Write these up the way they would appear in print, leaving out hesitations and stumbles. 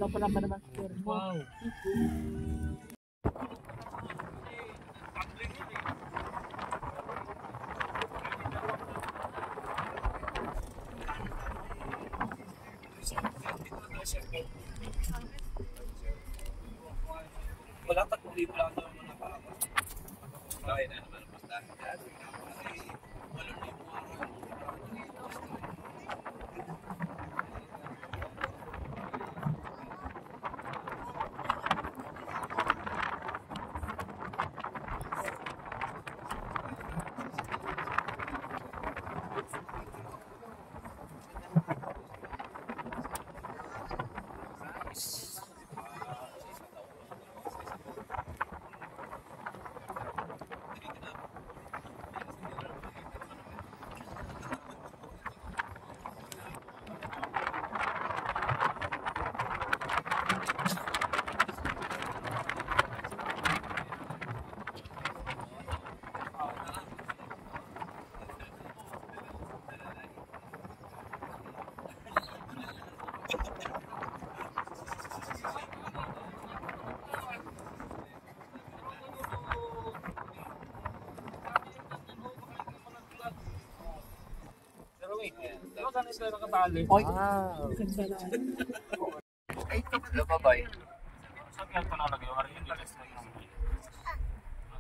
Ikaw pala ba naman sir mo? Wow. Wala pa kung libo lang naman mga papa. Okay na naman ang pastahan dyan. Walang libo araw. Saan ito nakatali? Wow! Ay, hello, bye-bye. saan yan panalagay? Ari yung bilis na yung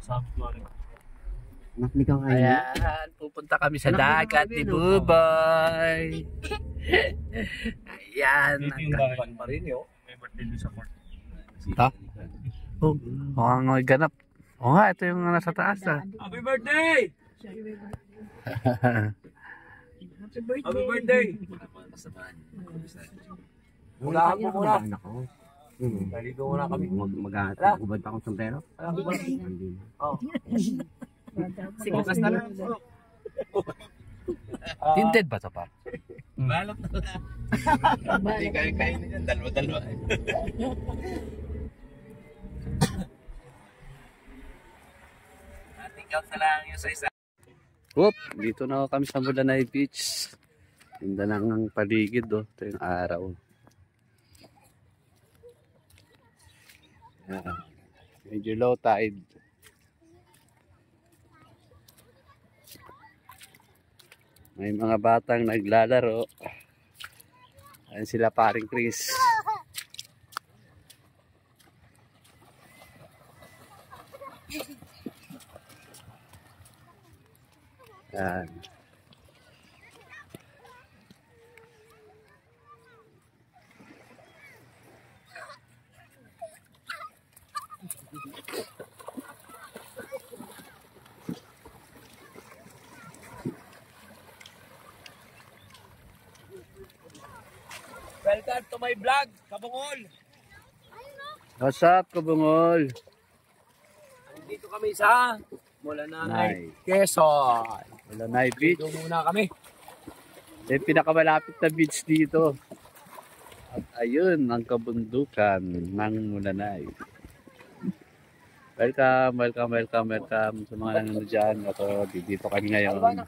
sabi ko rin. Naklikang ay. Ayan, pupunta kami sa dagat ni Buboy. Ayan. Nagkakuan pa rin yun. May birthday doon sa court. Ha? Oh, mukhang ganap. Oo nga, ito yung nasa taas ah. Happy birthday! Happy birthday! Wala mo muna. Nako. Daligo muna kami. Mag-ubad pa akong sombrero. Oh. Focus na lang. Tinted ba ito pa? Balot na lang. Hindi kayo niyan. Dalawa-dalawa. Ating out na lang yung sa isa. Whoop, dito na kami sa Mulanay Beach. Ganda lang ang paligid oh. Ito yung araw. Ayan. Medyo low tide. May mga batang naglalaro. Ayan sila paring Chris. Ayan. Welcome to my vlog, Kabungol. What's up, Kabungol? Dito kami sa Mulanay, Quezon. Mulanay Beach. Dito muna kami. Yung pinakamalapit na beach dito. At ayun, ang kabundukan ng Mulanay. Welcome, welcome, welcome, welcome sa mga nanonood dyan. Ito, dito kami ngayon. Ang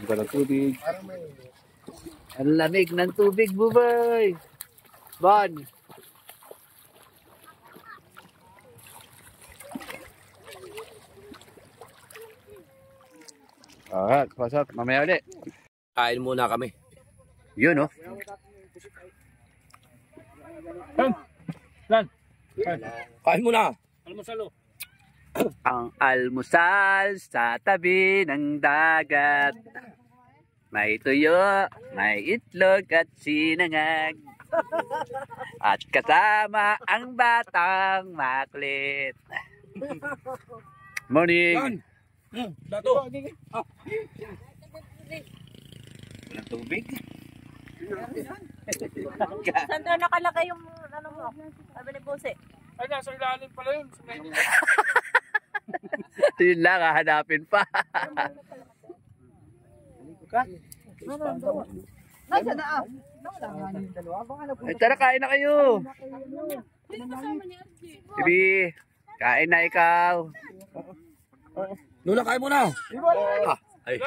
ng tubig. Ang lamig ng tubig, Buboy! Bon! Alright, pasok. Mamaya ulit. Kain muna kami. Yun, oh. Lan! Kain muna! Almusalo! Ang almusal sa tabi ng dagat. May tuyo, may itlog at sinangag. At kasama ang batang maklit. Morning! Dato! Walang tubig? Saan doon nakalagay yung ano mo? Sabi ni Bose. Ay, nasa ilalim pala yun. Yun lang, hahanapin pa. Nasa na ah? Ay, tara, kain na kayo. Bibi, kain na ikaw. Lula, kain muna! Ah, ay,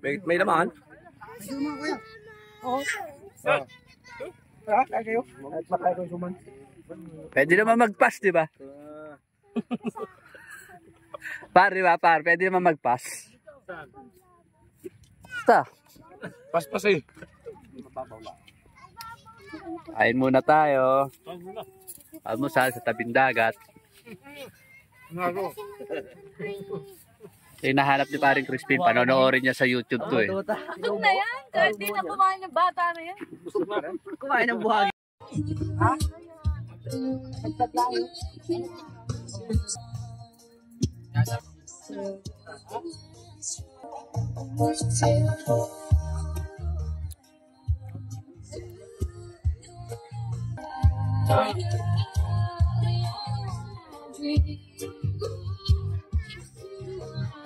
may naman. Kaya kayo? At baka kayo suman. Pwede naman mag-pass, di ba? Par, di ba, par? Pwede naman mag-pass. Basta. Pas eh. Kain muna tayo. Almusal sa tabing dagat. Yung nahanap ni paring Crispin, panonoorin niya sa YouTube to eh. Busog na yan. Kahit di na kumain ng bata na yan. Kumain ng buhagi.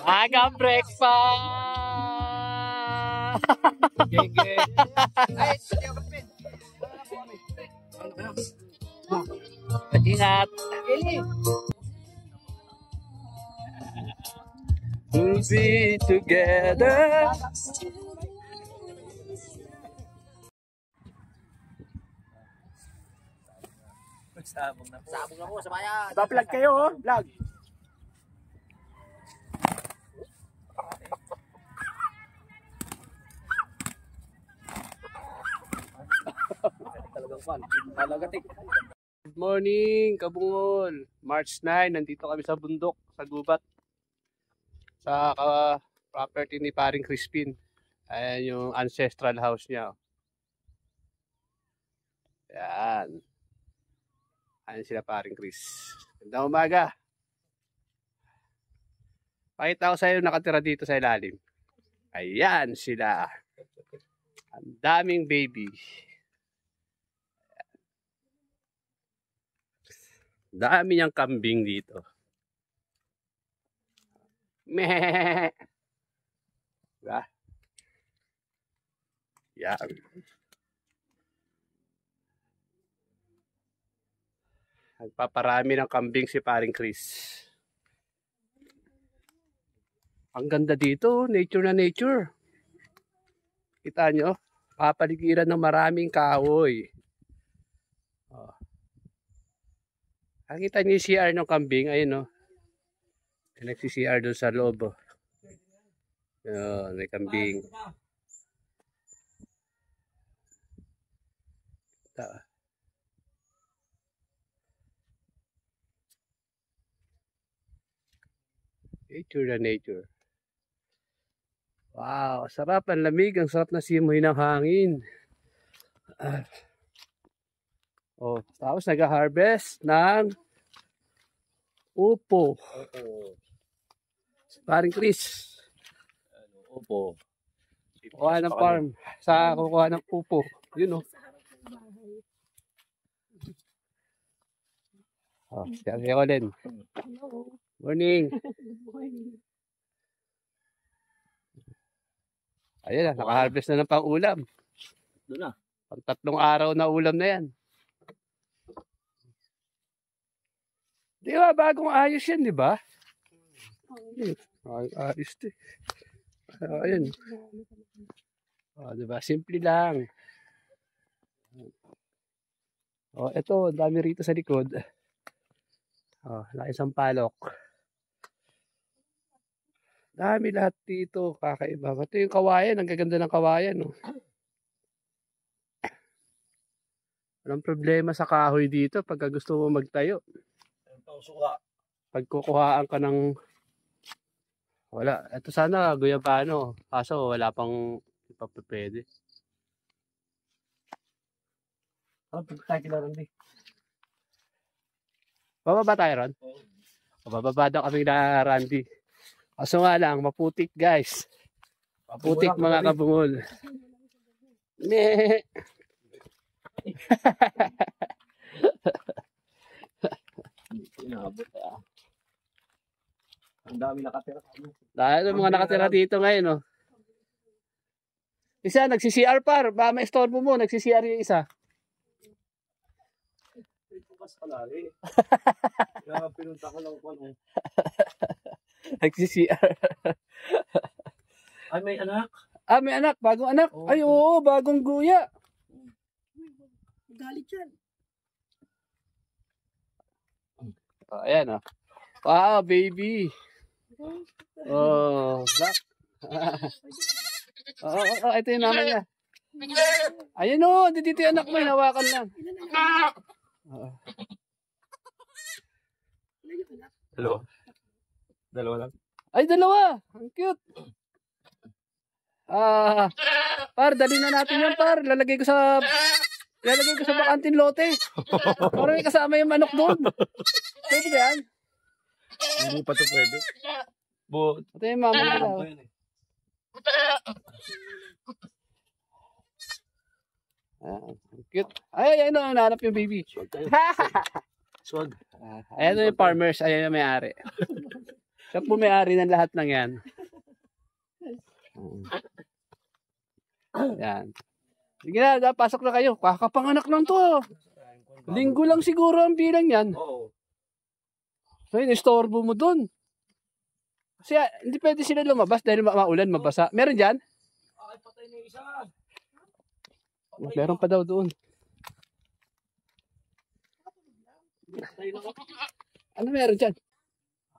Aga breakfast! Gege. Ingat! We'll be together. Sabog na po sa bayan. Ipa-vlog kayo, oh. Vlog. Talagang fun. Malagatik. Good morning, Kabungol. March 9, nandito kami sa bundok, sa gubat. Sa property ni paring Crispin. Ayan yung ancestral house niya. Ayan. Ayan sila paring Chris. Gandang umaga. Pakita ko sa iyo nakatira dito sa ilalim. Ayan sila. Ang daming baby. Dami niyang kambing dito. Meh. Diba? Yan. Nagpaparami ng kambing si paring Chris. Ang ganda dito, nature na nature. Kita nyo, papaligiran ng maraming kahoy. Oh. Nakita niyo yung CR ng kambing, ayun o. Nagsi-CR doon sa loob. Oh. Yun, may kambing. Nature na nature. Wow, sarap ang lamig, ang sarap na simoy ng hangin. Oh, tapos nag-harvest ng upo. Paring Chris. Opo. Kukuha ng farm. Kukuha ng upo. Yun o. Oh, siya ko din. Morning. Ayun na, naka-harvest na ng pang-ulam. Doon na. Pang 3 araw na ulam na yan. Di ba, bagong ayos yan, di ba? Ayos ito. Ayun. Oh, di ba? Simple lang. Oh, ito, dami rito sa likod. Oh, laki sampalok. Dami lahat dito, kakaiba. Ito yung kawayan, ang gaganda ng kawayan. Oh. Walang problema sa kahoy dito pagka gusto mo magtayo. Pag kukuhaan ka ng wala, ito sana guyabano, kaso wala pang ipapapwede. Tayo kila Randy. Bababa tayo ron? Bababa daw kami na Randy. Kaso nga lang, maputik guys. Maputik mga kabungol. Meh. Inabot ah. Ang dami nakatira. Dahil mga nakatira dito ngayon, oh. Isa, nagsi-CR par. Ba, may istorbo mo, nagsi-CR yung isa. Bukas ka lari. Kaya pinunta ko lang po. Nagsi-CR. Ay, may anak. Ah, may anak. Bagong anak. Oo. Ay, oo, bagong guya. galit yan. Oh, ayan, oh. Wow, baby. Oh, black. Ito yung naman niya. Ayun, oh, dito yung anak mo, hinawakan lang. Oo. Dalawa lang. Ay, dalawa. Ang cute. Par, dali na natin yan, par. Lalagay ko sa bakanting lote. Para may kasama yung manok doon. Pwede ba yan? Hindi pa to pwede. Ito yung mama nila. Oh. Cute. Ay, ayun, nahanap yung baby. Swag. Ayan yung farmers. Ayan yung may-ari. Siya po may-ari ng lahat ng yan. Yan. Sige na, pasok na kayo. Kakapanganak lang to. Linggo lang siguro ang bilang yan. Oo. So yun, istorbo mo dun. Kasi hindi pwede sila lumabas dahil maulan, mabasa. Meron dyan? Ay, patay na isa. Meron pa daw doon. Ano meron dyan?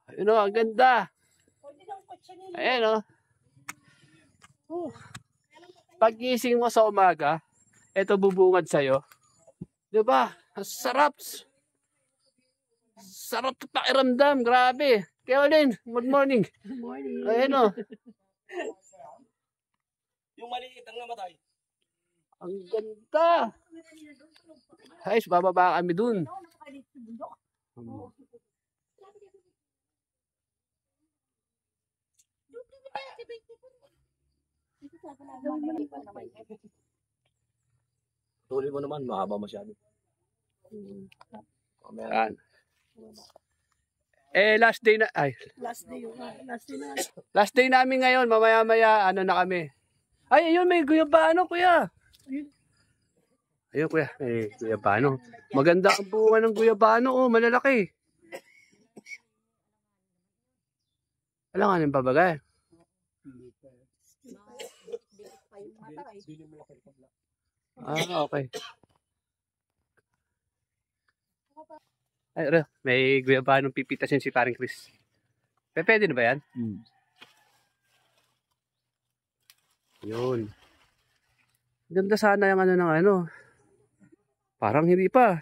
Ayun o, ang ganda. Ayan o. Pag-gising mo sa umaga, ito bubungad sa'yo. Diba? Ang sarap. Sarap pakiramdam. Grabe. Kevin, good morning. Good morning. Ayan o. Yung maliit ang namatay. Ang ganda. Guys, bababa kami dun. Tuloy mo naman, mahaba masyado. Yan. Last day na, Last day yun. Last day na. last day namin ngayon, mamaya-maya, ano na kami. Ay, ayun, may guyabano, kuya. Ayun, kuya, may guyabano. Maganda ang bunga ng guyabano, oh, malalaki. Alam nga ng babagay. Okay. Ay, may guyabanong pipitasin si paring Chris. Pwede na ba yan? Yun. Ganda sana yung ano ng ano. Parang hindi pa.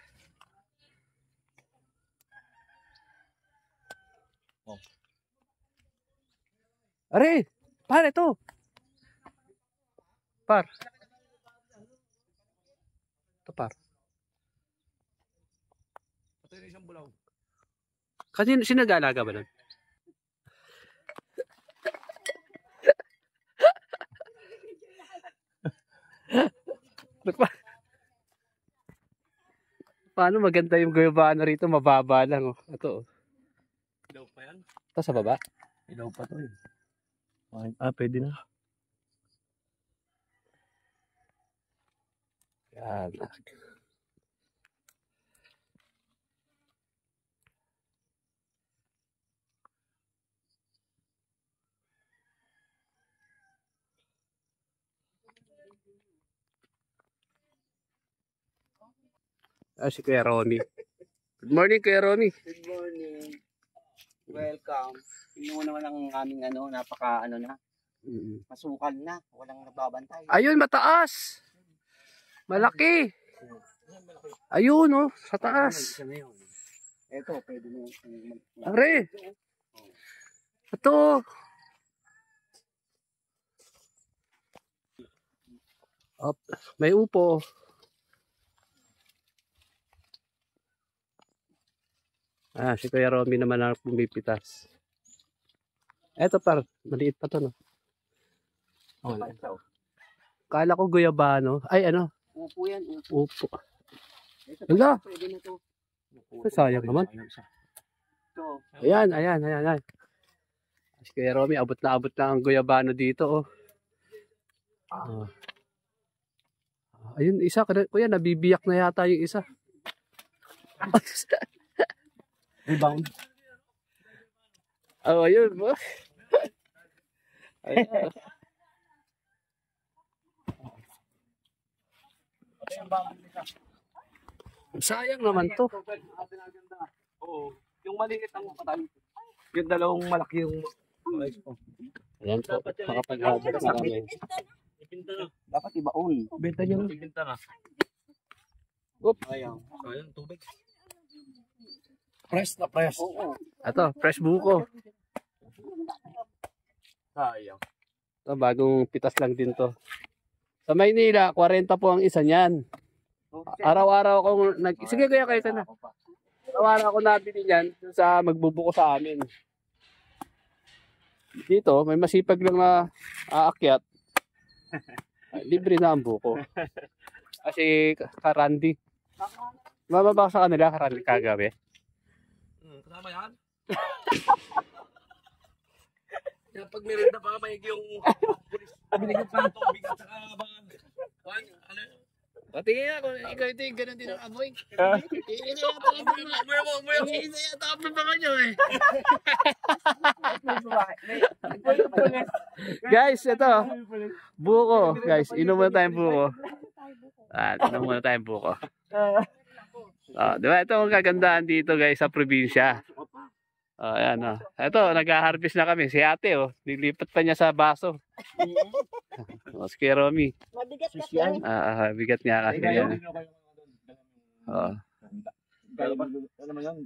Oh. Are, par ito. Par. Ito par. Patay na isang bulaw. Kasi sinag-aalaga ba nun? Paano maganda yung guyabano rito? Mababa lang. Oh. Ito. Oh. Ilaw pa yan? Ito sa baba? Ilaw pa to eh. Pwede na. Yan. Si Kuya Romy. Good morning, Kuya Romy. Good morning. Welcome. Tingnan mo naman ang aming napaka na. Masukal na. Walang nagbabantay. Ayun, mataas. Malaki. Ayun, oh, sa taas. Ito, pwede mo. Are. Ito. Up. May upo. Si Kuya Romy naman ang pumipitas. Eto par, maliit pa to, no? Kala ko guyabano. Ay, ano? Upo yan. Upo. Ito, Hala. pwede na to. Sayang naman. Ito. Ayan. Si Kuya Romy, abot na ang guyabano dito, oh. Ayun, isa. Kuya, nabibiyak na yata yung isa. Rebound. Oh, ayun. Ayun. Sayang naman to. Oo. Yung maliit ang patay. Yung dalawang malaki yung mais po. Ayan po. Makapag-harvest na kami. Ipinta na. Dapat ibaon. Benta nyo. Ipinta na. Oop. Ayaw. Ayun, tubig. Press na press. Ito, fresh buko. Ayaw. Ito, bagong pitas lang din to. Sa Maynila, 40 po ang isa niyan. Araw-araw akong sige kuya, kayo ka na. Araw-araw ako nabili niyan sa magbubuko sa amin. Dito, may masipag lang na aakyat. Libre na ang buko. Kasi karandi. Mababa sa kanila, karandi kagabi. Kasama yan? Kaya pag merinda pa, may yung binigyan pa ng tubig at saka ano? Patingin nga kung ikaw ito yung ganun din ang amoy. Iinayatapin pa kanyo eh. Guys, ito. Buko. Guys, inom muna tayong buko. Inom muna tayong buko. Diba? Ito ang kagandahan dito guys sa probinsya. Ayan o. Ito, nag-harvest na kami. Si ate nilipat pa niya sa baso. Si Kuya Romy. Mabigat kasi. Bigat niya kasi yan. Ano naman yan?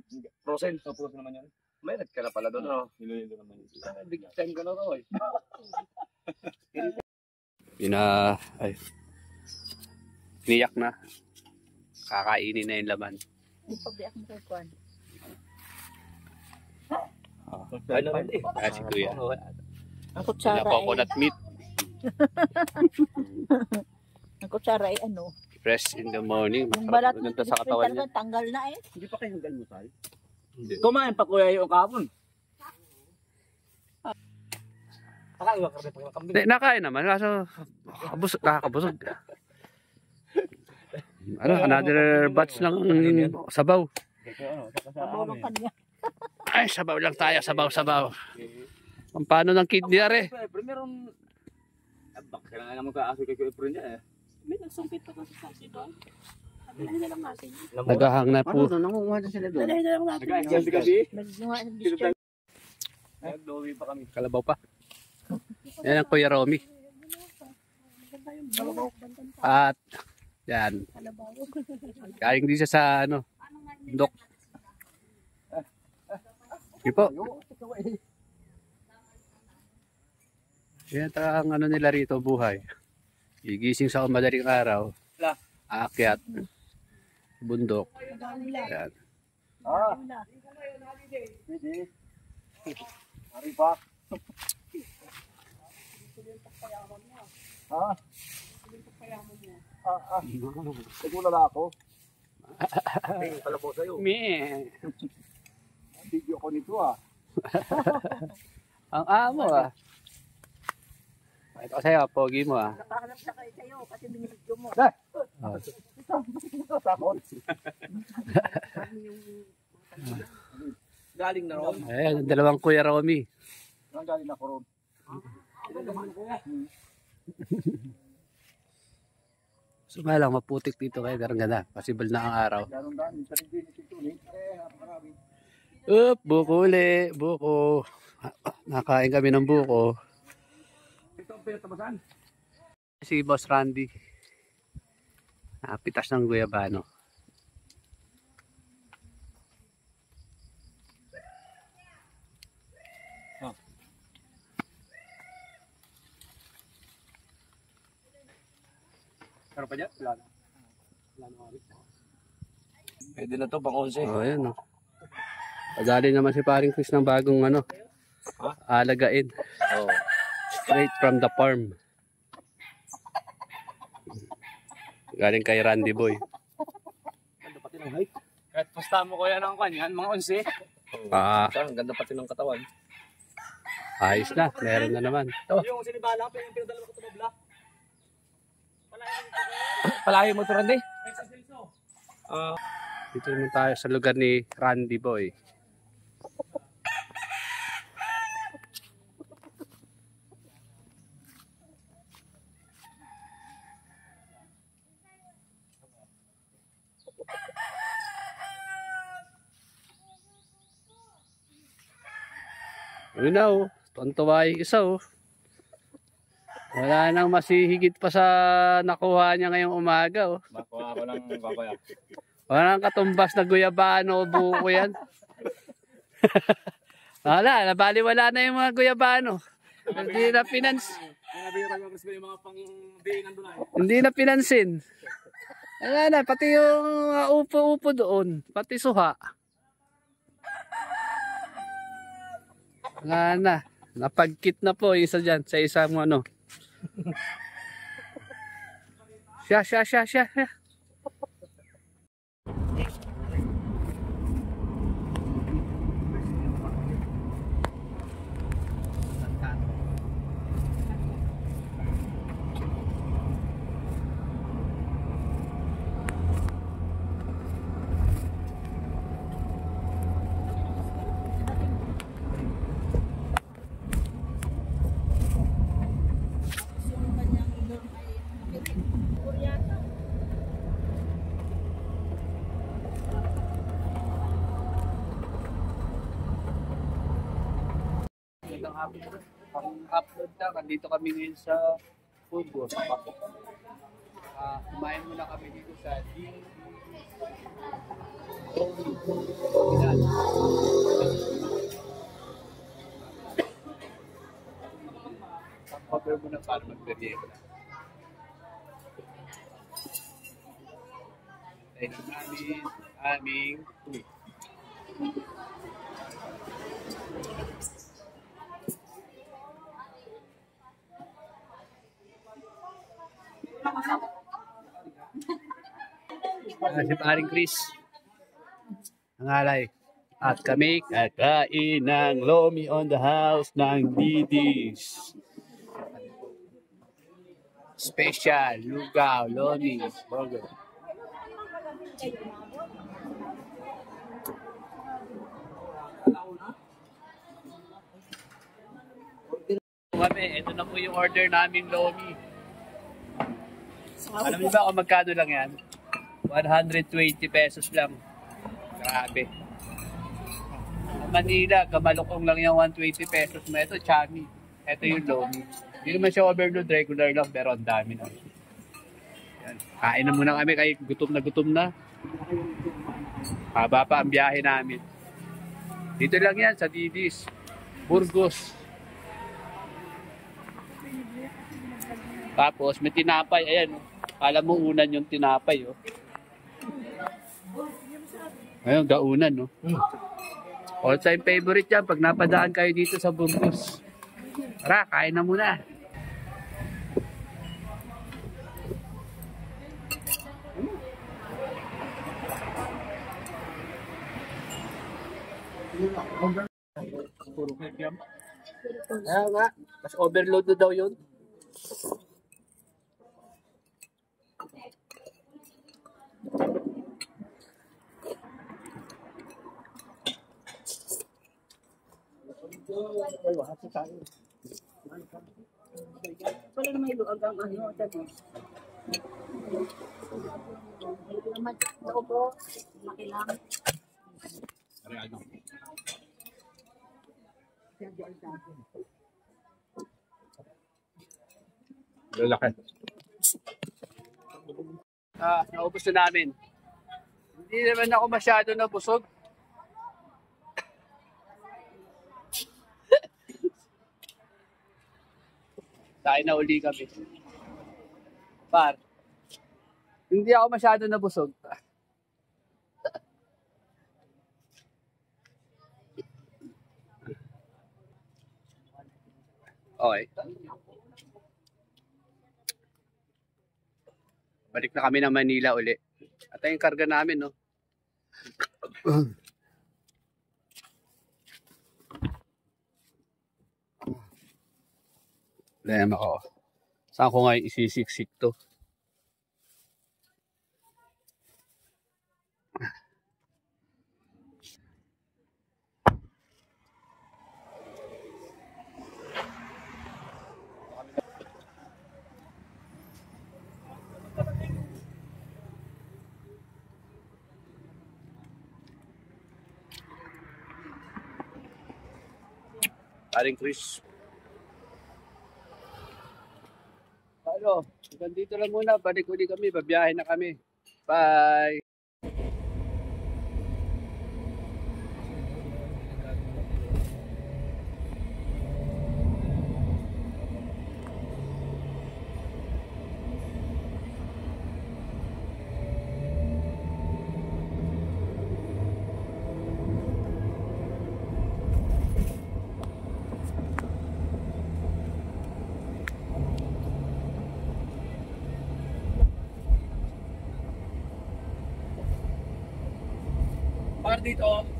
Frozen. Frozen naman yan. May ka na pala doon. Nililo naman yun. Big time ka na to eh. Niyak na. Kakainin na yung laman. Di pa biyak mo kay Kwan. Ano rin eh. Si Kuya. Ang kutsara ay, Coconut meat. ang kutsara ay ano. Fresh in the morning. Yung balat ng Maganda sa katawan niya. tanggal na eh. Hindi pa kayo hanggang musal? Hindi. Kumain pa kuya yung kapon. Nakain ba karne pag kambing? Hindi, nakain naman. Kaso, nakakabusog. Another batch ng sabaw. Pabulong kanya. Ay, sabaw lang tayo. Sabaw. Paano ng kidney are? Meron... Baka kailangan naman ka-aso kay Kuya Efren niya eh. May nagsumpit pa kasi sa akin doon. Sabihin na lang natin. Nagahang na po. Nangunguha na sila doon? Sabihin na lang natin. Nag-aayos kasi? Nag-discharge. Nag-dowi pa kami. Kalabaw pa. Yan ang Kuya Romy. At, yan. Kaling din siya sa, bundok. Sige po. Yan ang nila rito, buhay. Gigising sa madaling araw. Aakyat. Bundok. Yan. Pwede. Ari pa. Siguro na ako. Kalabaw sa'yo. Me. Video ko nito Ang amo Ito sa'yo, pogi mo Nakahanap na kayo sa'yo kasi binibidyo mo. Takot. Galing na ron. Ayan, ang dalawang Kuya Romy. Galing na ko ron. Sumalang maputik dito kaya ganda. Possible na ang araw. Buko uli. Buko. Nakain kami ng buko. Ito ang pinatabasan. Si Boss Randy. Pitas ng guyabano. Pero pa dyan? Wala na. Pwede na to, pang 11. Ayan Padali naman si paring Chris ng bagong alagain. Straight from the farm. Galing kay Randy Boy. Ganda pati ng height. Kahit pusta mo ko yan ng kanyan, mga 11. Ang ganda pati ng katawan. Ayos na. Meron na naman. Yung sinibala, yung pinadala ko ito na black. Palayo mo ito, Randy? Dito naman tayo sa lugar ni Randy Boy. Yun na oh. Tuwan-tuwa yung isa oh. Wala nang masihigit pa sa nakuha niya ngayong umaga oh. Makuha ko lang papaya. Wala nang katumbas na guyabano o buko yan. Wala, nabaliwala na yung mga guyabano. Hindi na Yung mga pang-biingan doon ay. Hindi na pinansin. Wala na, pati yung upo-upo doon. Pati suha. Wala na. Napagkit na po isa dyan sa isang ano. Siya. Pang-upload na, nandito kami ngayon sa Burgos. Kumain muna kami dito sa Pag-cover muna para mag-merienda. Ito namin aming food. Si Paring Chris ang alay. At kami kakain ng lomi on the house ng Didis. Special, lugaw, lomi, burger. Kami, ito na po yung order naming lomi. Alam niyo ba kung magkano lang yan? 120 pesos lang. Grabe. Manila, kamalukong lang yung 120 pesos. Ito, chami. Ito yung lomi. Hindi naman siya overload, regular lang, pero ang dami na. Yan. Kain na muna kami, kahit gutom na. Haba pa ang biyahe namin. Dito lang yan, sa Didis. Burgos. Tapos, may tinapay. Ayan, oh. Alam mo, unan yung tinapay, oh. Ayun, gaunan, no? All-time favorite yan pag napadaan kayo dito sa Burgos. Tara, kain na muna. Puro kaya nga, mas overload na daw yun. Wala na may luag ang ano, tabi. Naman, ako po, makilang. Lalaki. Naubos na namin. Hindi naman ako masyado nabusog. Tayo na uli kami. Par, hindi ako masyado nabusog. Okay. Balik na kami ng Manila uli. At yung karga namin, no? Problema ko. Saan ko ngayon isisiksik to? Paring Chris. Ano, hanggang dito lang muna. Balik uli kami. Babiyahe na kami. Bye! Par dito.